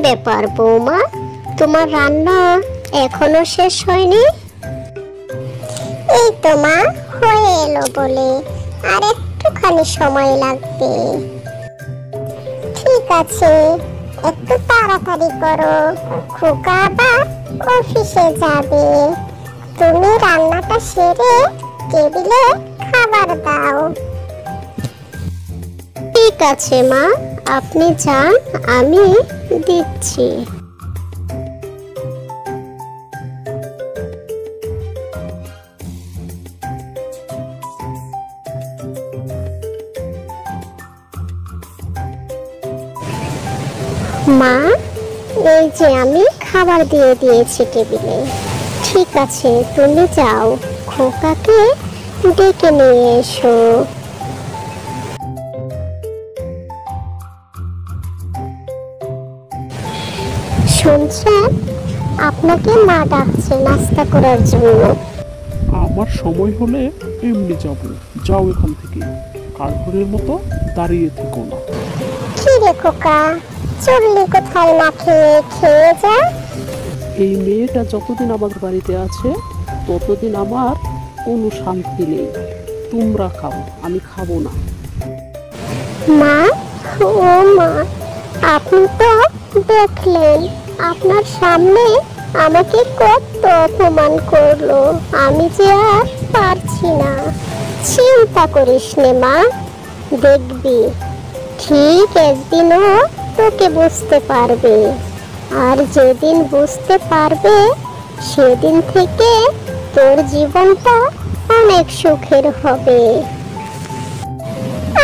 ব্যাপার বৌমা, তোমার রান্না এখনো শেষ হয়নি? এই তো মা, হয়ে এলো বলে আর একটুখানি সময় লাগবে। ঠিক আছে, একটু তাড়াতাড়ি করো, খোকা আবার অফিসে যাবে। তুমি রান্নাটা সেরে টেবিলে খাবার দাও। ঠিক আছে মা, আপনি যান, আমি দিচ্ছি। মা, এই যে আমি খাবার দিয়ে দিয়েছি টেবিলে। ঠিক আছে, তুমি যাও, খোকাকে ডেকে নিয়ে এসো। শুনছেন, আপনাকে মা ডাকছে নাস্তা করার জন্য। আমার সময় হলে এমনি যাব। যাও এখান থেকে, কাঠঘরের মতো দাঁড়িয়ে থেকো না। কি রে খোকা, চললি কোথায় না খেয়ে? খেয়ে যা। এই মেয়েটা যতদিন আমার বাড়িতে আছে ততদিন আমার কোনো শান্তি নেই। তোমরা খাও, আমি খাবো না। মা, ও মা, আপনি তো দেখলেন আপনার সামনে আমাকে কত অপমান করলো। আমি যে আর পারছি না। চিন্তা করিস নে মা, দেখবি ঠিক একদিনও তোকে বুঝতে পারবে। আর যেদিন বুঝতে পারবে সেদিন থেকে তোর জীবনটা অনেক সুখের হবে।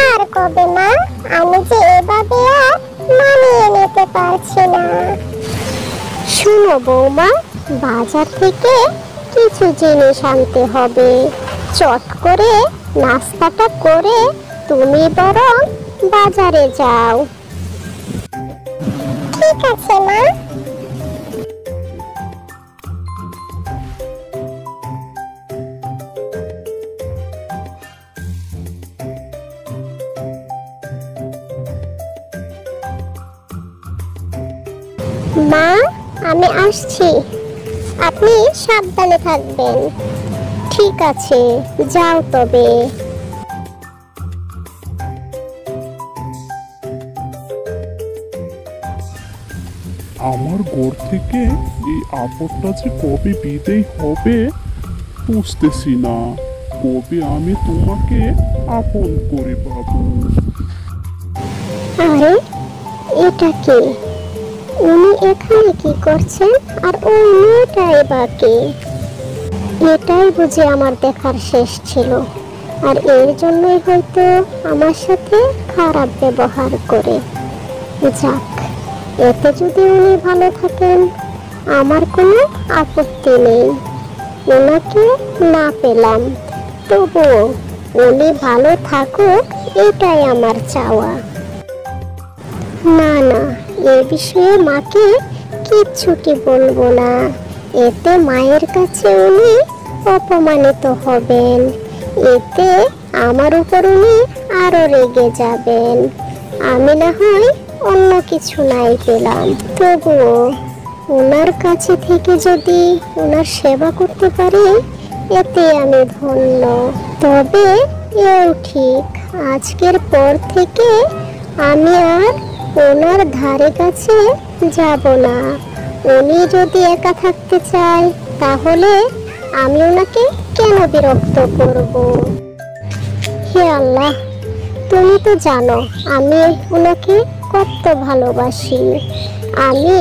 আর কবে মা, আমি যে এভাবে আর মানিয়ে নিতে পারছি না। শোনো বৌমা, বাজার থেকে কিছু জিনিস আনতে হবে। চট করে নাস্তাটা করে তুমি বরং বাজারে যাও। ঠিক আছে মা। মা, আমি আসছি, আপনি সাবধানে থাকবেন। ঠিক আছে, যাও তবে। আমার ঘর থেকে এই আপদটা যে কবে বিদায় হবে বুঝতেছি না। কবে আমি তোমাকে আপন করে পাবো। আরে, এটা কে? উনি এখানে কি করছেন? আর ওই মেয়েটাই বা কে? এটাই বুঝি আমার দেখার শেষ ছিল, আর এর জন্যই হয়তো আমার সাথে খারাপ ব্যবহার করে। যাক, এতে যদি উনি ভালো থাকেন আমার কোনো আপত্তি নেই। ওনাকে না পেলাম, তবুও উনি ভালো থাকুক, এটাই আমার চাওয়া। না না, এ বিষয়ে মাকে কিচ্ছুটি বলবো না। এতে মায়ের কাছে উনি অপমানিত হবেন। এতে আমার উপর উনি আরো রেগে যাবেন। আমি না হয় অন্য কিছু নাই পেলাম, তবুও ওনার কাছে থেকে যদি ওনার সেবা করতে পারি এতে আমি ধন্য। তবে এও ঠিক, আজকের পর থেকে আমি আর ওনার ধারে কাছে যাব না। উনি যদি একা থাকতে চায় তাহলে আমি ওনাকে কেন বিরক্ত করব? হে আল্লাহ, তুমি তো জানো আমি ওনাকে কত ভালোবাসি। আমি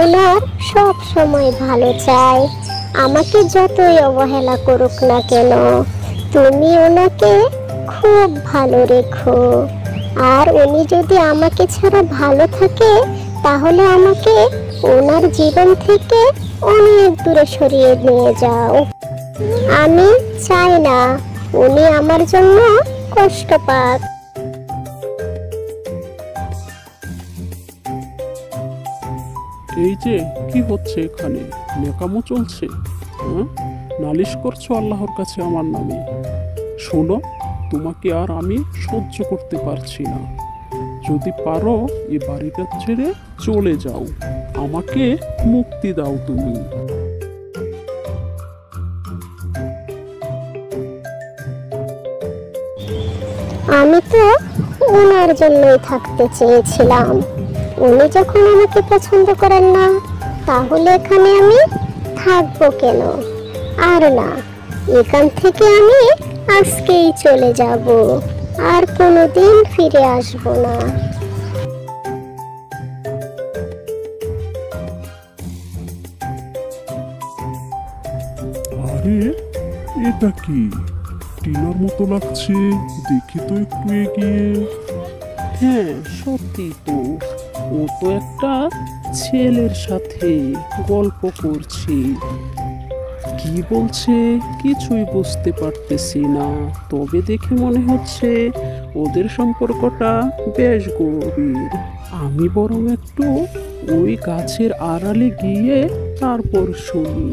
ওনার সব সময় ভালো চাই। আমাকে যতই অবহেলা করুক না কেন, তুমি ওনাকে খুব ভালো রেখো। আর উনি যদি আমাকে ছাড়া ভালো থাকে তাহলে আমাকে ওনার জীবন থেকে অনেক দূরে সরিয়ে নিয়ে যাও। আমি চাই না উনি আমার জন্য কষ্ট পাক। এই যে কি হচ্ছে এখানে? নেকামো চলছে? নালিশ করছো আল্লাহর কাছে আমার নামে? শোনো, তোমাকে আর আমি সহ্য করতে পারছি না। যদি পারো এই বাড়িটা ছেড়ে চলে যাও, আমাকে মুক্তি দাও তুমি। আমি তো ওনার জন্যই থাকতে চেয়েছিলাম। উনি যখন আমাকে পছন্দ করেন না, তাহলে এখানে আমি থাকবো কেন? আর না, এখান থেকে আমি আজকেই চলে যাব, আর কোনোদিন ফিরে আসবো না। আরে এটা কি? টিনার মতো লাগছে, দেখি তো একটু এগিয়ে। হ্যাঁ সত্যি তো, ও তো একটা ছেলের সাথে গল্প করছে। কি বলছে কিছুই বুঝতে পারতেছি না, তবে দেখে মনে হচ্ছে ওদের সম্পর্কটা বেশ গভীর। আমি বরং একটু ওই গাছের আড়ালে গিয়ে তারপর শুনি।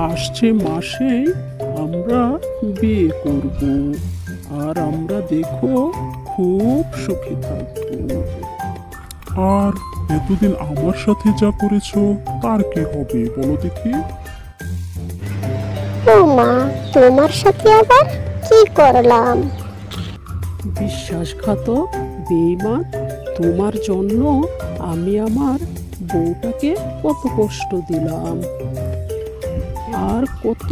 আসছে মাসে আমরা বিয়ে করব, আর আমরা দেখো খুব সুখে থাকবো। আর এতদিন আমার সাথে যা করেছো তার কি হবে বলো দেখি? ও মা, তোমার সাথে আবার কি করলাম? বিশ্বাসঘাতক, বেঈমান, তোমার জন্য আমি আমার বউটাকে কত কষ্ট দিলাম, আর কত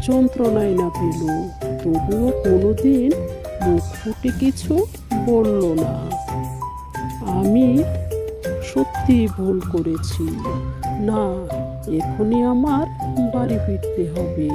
যন্ত্রণায় না পেল, তবুও কোনোদিন মুখ ফুটে কিছু বলল না। আমি সত্যি ভুল করেছি। না, এখনই আমার বাড়ি ফিরতে হবে।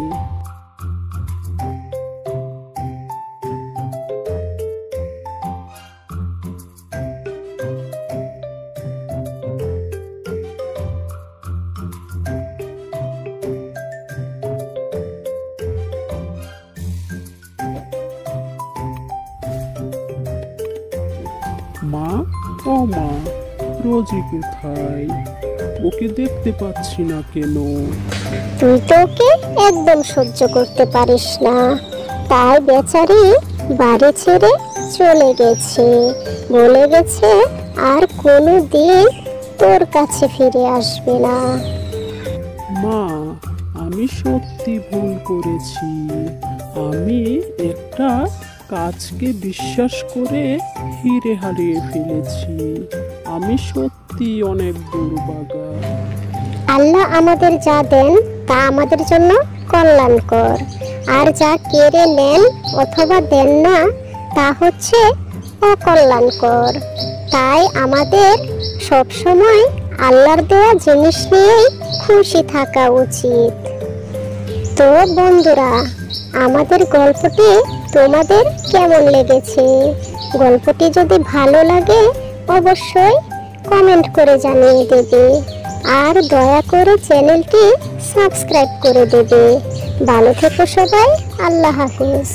মা, ও মা, রোজি কোথায়? ওকে দেখতে পাচ্ছি না কেন? তুই তো ওকে একদম সহ্য করতে পারিস না, তাই বেচারি বাড়ি ছেড়ে চলে গেছে। বলে গেছে আর কোনো দিন তোর কাছে ফিরে আসবে না। মা, আমি সত্যি ভুল করেছি। আমি একটা কাজকে বিশ্বাস করে হিরে হারিয়ে ফেলেছি। আমি সত্যি অনেক দুর্ভাগা। আল্লাহ আমাদের যা দেন তা আমাদের জন্য কল্যাণকর, আর যা কেড়ে নেন অথবা দেন না তা হচ্ছে অকল্যাণকর। তাই আমাদের সবসময় আল্লাহর দেওয়া জিনিস নিয়েই খুশি থাকা উচিত। তো বন্ধুরা, আমাদের গল্পটি তোমাদের কেমন লেগেছে? গল্পটি যদি ভালো লাগে অবশ্যই কমেন্ট করে জানিয়ে দেবে, আর দয়া করে চ্যানেলটি সাবস্ক্রাইব করে দেবে। ভালো থেকো সবাই, আল্লাহ হাফেজ।